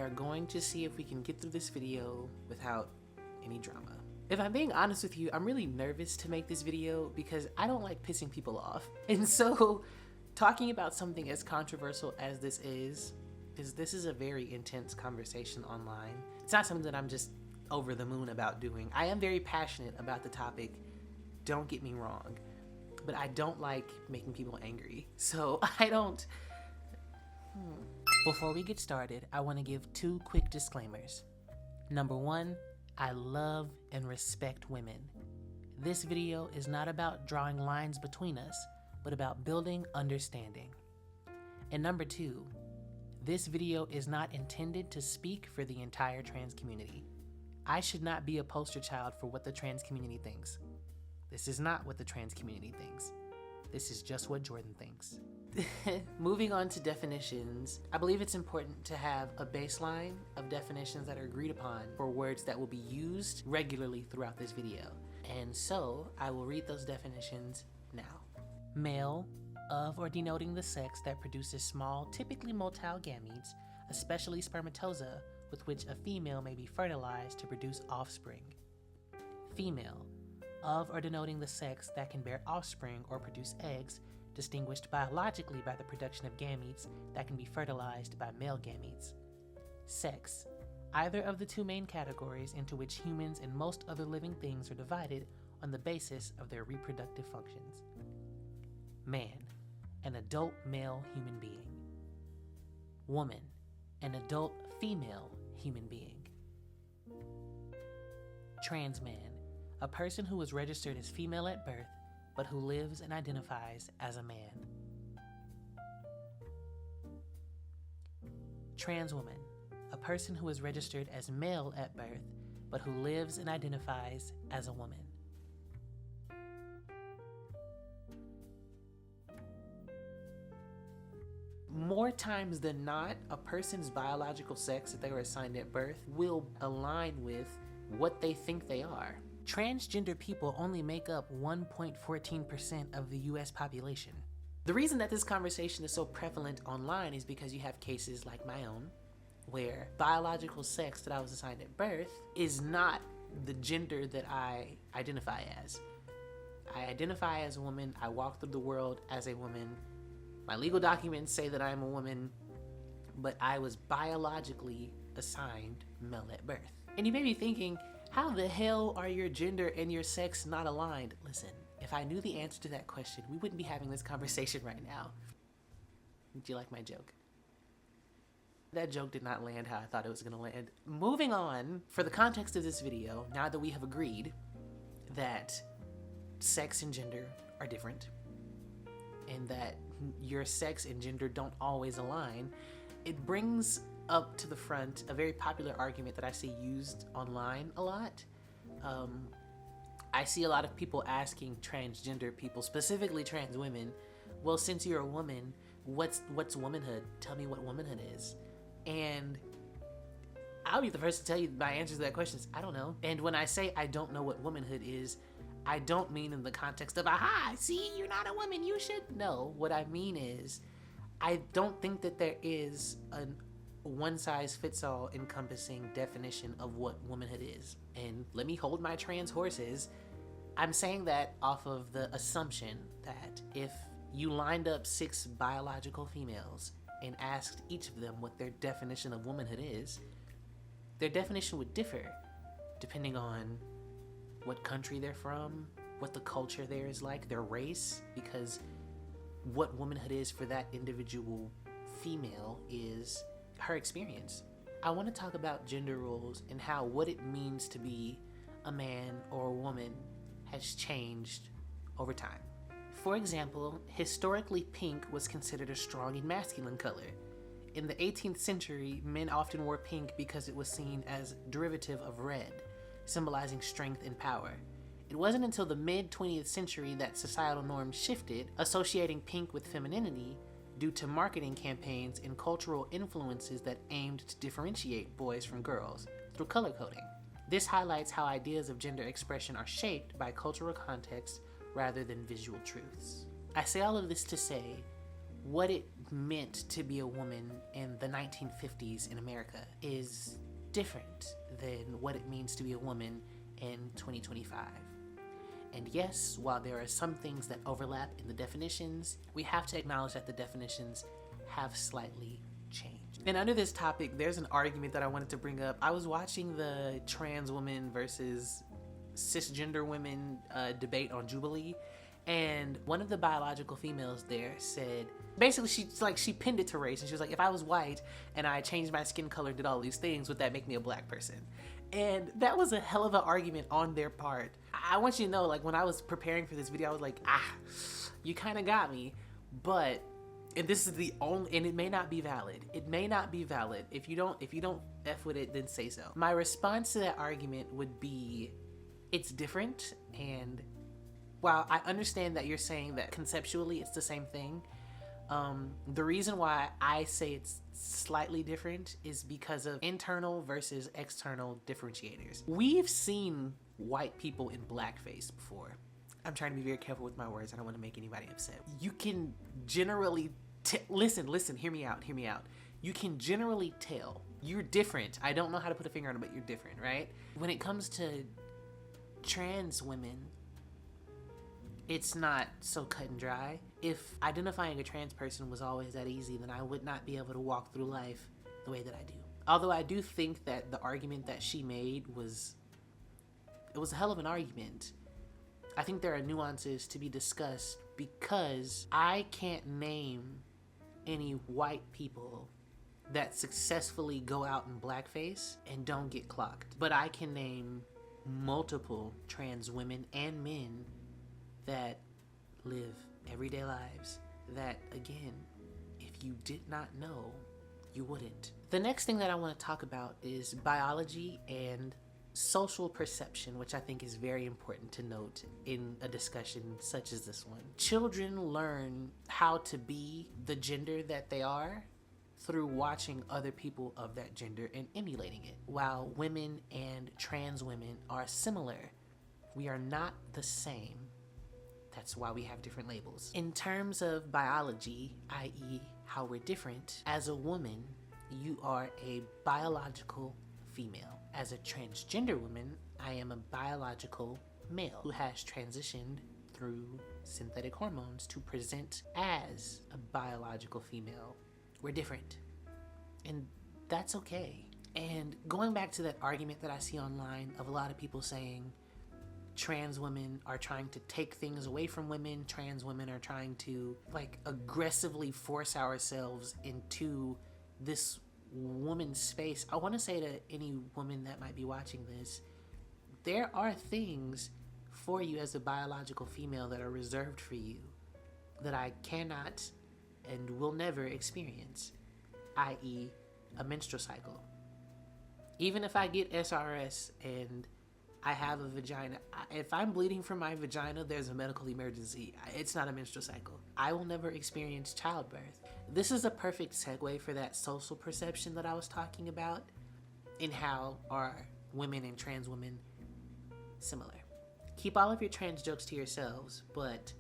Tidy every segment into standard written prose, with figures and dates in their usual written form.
are going to see if we can get through this video without any drama. If I'm being honest with you, I'm really nervous to make this video because I don't like pissing people off. And so talking about something as controversial as this is a very intense conversation online. It's not something that I'm just over the moon about doing. I am very passionate about the topic, don't get me wrong, but I don't like making people angry. So I don't. Before we get started, I want to give 2 quick disclaimers. Number 1, I love and respect women. This video is not about drawing lines between us, but about building understanding. And number 2, this video is not intended to speak for the entire trans community. I should not be a poster child for what the trans community thinks. This is not what the trans community thinks. This is just what Jordan thinks. Moving on to definitions, I believe it's important to have a baseline of definitions that are agreed upon for words that will be used regularly throughout this video. And so I will read those definitions now. Male, of or denoting the sex that produces small, typically motile gametes, especially spermatozoa, with which a female may be fertilized to produce offspring. Female, of or denoting the sex that can bear offspring or produce eggs, distinguished biologically by the production of gametes that can be fertilized by male gametes. Sex, either of the 2 main categories into which humans and most other living things are divided on the basis of their reproductive functions. Man, an adult male human being. Woman, an adult female human being. Trans man, a person who is registered as female at birth but who lives and identifies as a man. Trans woman, a person who is registered as male at birth but who lives and identifies as a woman. More times than not, a person's biological sex that they were assigned at birth will align with what they think they are. Transgender people only make up 1.14% of the US population. The reason that this conversation is so prevalent online is because you have cases like my own, where biological sex that I was assigned at birth is not the gender that I identify as. I identify as a woman, I walk through the world as a woman. My legal documents say that I am a woman, but I was biologically assigned male at birth. And you may be thinking, how the hell are your gender and your sex not aligned? Listen, if I knew the answer to that question, we wouldn't be having this conversation right now. Did you like my joke? That joke did not land how I thought it was gonna land. Moving on, for the context of this video, now that we have agreed that sex and gender are different, and that your sex and gender don't always align, it brings up to the front a very popular argument that I see used online a lot. I see a lot of people asking transgender people, specifically trans women, well, since you're a woman, what's womanhood? Tell me what womanhood is. And I'll be the first to tell you my answer to that question is, I don't know. And when I say I don't know what womanhood is, I don't mean in the context of, aha, see, you're not a woman, you should know. What I mean is, I don't think that there is a one-size-fits-all encompassing definition of what womanhood is. And let me hold my trans horses. I'm saying that off of the assumption that if you lined up 6 biological females and asked each of them what their definition of womanhood is, their definition would differ depending on what country they're from, what the culture there is like, their race, because what womanhood is for that individual female is her experience. I want to talk about gender roles and how what it means to be a man or a woman has changed over time. For example, historically pink was considered a strong and masculine color. In the 18th century, men often wore pink because it was seen as derivative of red, symbolizing strength and power. It wasn't until the mid-20th century that societal norms shifted, associating pink with femininity due to marketing campaigns and cultural influences that aimed to differentiate boys from girls through color coding. This highlights how ideas of gender expression are shaped by cultural context rather than visual truths. I say all of this to say, what it meant to be a woman in the 1950s in America is different than what it means to be a woman in 2025. And yes, while there are some things that overlap in the definitions, we have to acknowledge that the definitions have slightly changed. And under this topic, there's an argument that I wanted to bring up. I was watching the trans women versus cisgender women debate on Jubilee, and one of the biological females there said, basically she pinned it to race, and she was like, if I was white and I changed my skin color, did all these things, would that make me a black person? And that was a hell of an argument on their part. I want you to know, like, when I was preparing for this video, I was like, you kind of got me. But, and this is the only, and it may not be valid. It may not be valid. If you don't F with it, then say so. My response to that argument would be, it's different. And while I understand that you're saying that conceptually it's the same thing, the reason why I say it's slightly different is because of internal versus external differentiators. We've seen white people in blackface before. I'm trying to be very careful with my words. I don't want to make anybody upset. You can generally listen, hear me out. You can generally tell you're different. I don't know how to put a finger on it, but you're different, right? When it comes to trans women, it's not so cut and dry. If identifying a trans person was always that easy, then I would not be able to walk through life the way that I do. Although I do think that the argument that she made was a hell of an argument. I think there are nuances to be discussed because I can't name any white people that successfully go out in blackface and don't get clocked. But I can name multiple trans women and men that live everyday lives that, again, if you did not know, you wouldn't. The next thing that I want to talk about is biology and social perception, which I think is very important to note in a discussion such as this one. Children learn how to be the gender that they are through watching other people of that gender and emulating it. While women and trans women are similar, we are not the same. That's why we have different labels. In terms of biology, i.e. how we're different, as a woman, you are a biological female. As a transgender woman, I am a biological male who has transitioned through synthetic hormones to present as a biological female. We're different, and that's okay. And going back to that argument that I see online of a lot of people saying trans women are trying to take things away from women, trans women are trying to like aggressively force ourselves into this woman's space. I want to say to any woman that might be watching this, there are things for you as a biological female that are reserved for you that I cannot and will never experience, i.e. a menstrual cycle. Even if I get SRS and I have a vagina, if I'm bleeding from my vagina, there's a medical emergency. It's not a menstrual cycle. I will never experience childbirth. This is a perfect segue for that social perception that I was talking about, in how are women and trans women similar. Keep all of your trans jokes to yourselves, but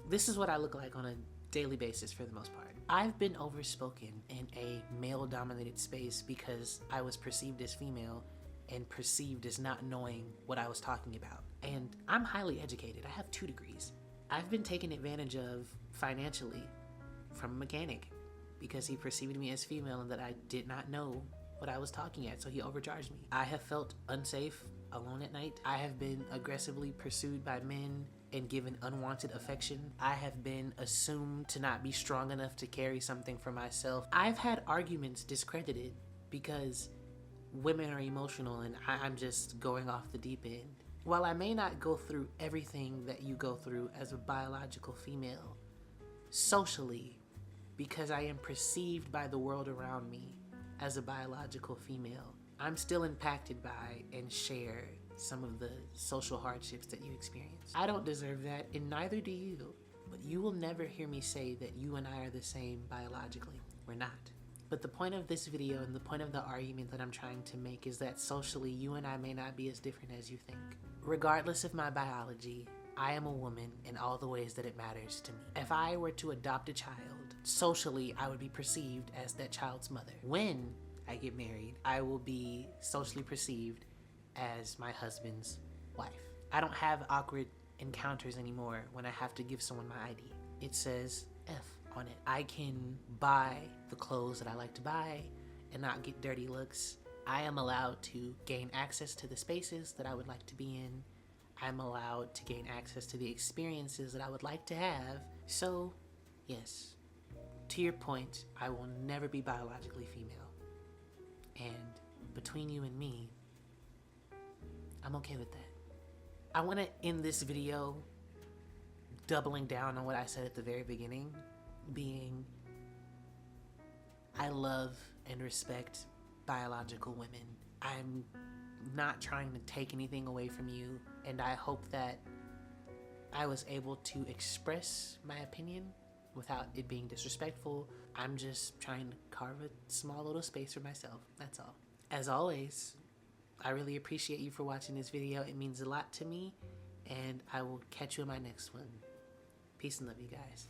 this is what I look like on a daily basis for the most part. I've been overspoken in a male-dominated space because I was perceived as female and perceived as not knowing what I was talking about. And I'm highly educated. I have 2 degrees. I've been taken advantage of financially from a mechanic because he perceived me as female and that I did not know what I was talking at, so he overcharged me. I have felt unsafe alone at night. I have been aggressively pursued by men and given unwanted affection. I have been assumed to not be strong enough to carry something for myself. I've had arguments discredited because women are emotional and I'm just going off the deep end. While I may not go through everything that you go through as a biological female, socially, because I am perceived by the world around me as a biological female, I'm still impacted by and share some of the social hardships that you experience. I don't deserve that, and neither do you, but you will never hear me say that you and I are the same biologically. We're not. But the point of this video and the point of the argument that I'm trying to make is that socially, you and I may not be as different as you think. Regardless of my biology, I am a woman in all the ways that it matters to me. If I were to adopt a child, socially I would be perceived as that child's mother. When I get married, I will be socially perceived as my husband's wife. I don't have awkward encounters anymore when I have to give someone my ID. It says F on it. I can buy the clothes that I like to buy and not get dirty looks. I am allowed to gain access to the spaces that I would like to be in. I'm allowed to gain access to the experiences that I would like to have. So, yes, to your point, I will never be biologically female. And between you and me, I'm okay with that. I want to end this video doubling down on what I said at the very beginning, being I love and respect biological women. I'm not trying to take anything away from you, and I hope that I was able to express my opinion without it being disrespectful. I'm just trying to carve a small little space for myself, that's all. As always, I really appreciate you for watching this video. It means a lot to me, and I will catch you in my next one. Peace and love, you guys.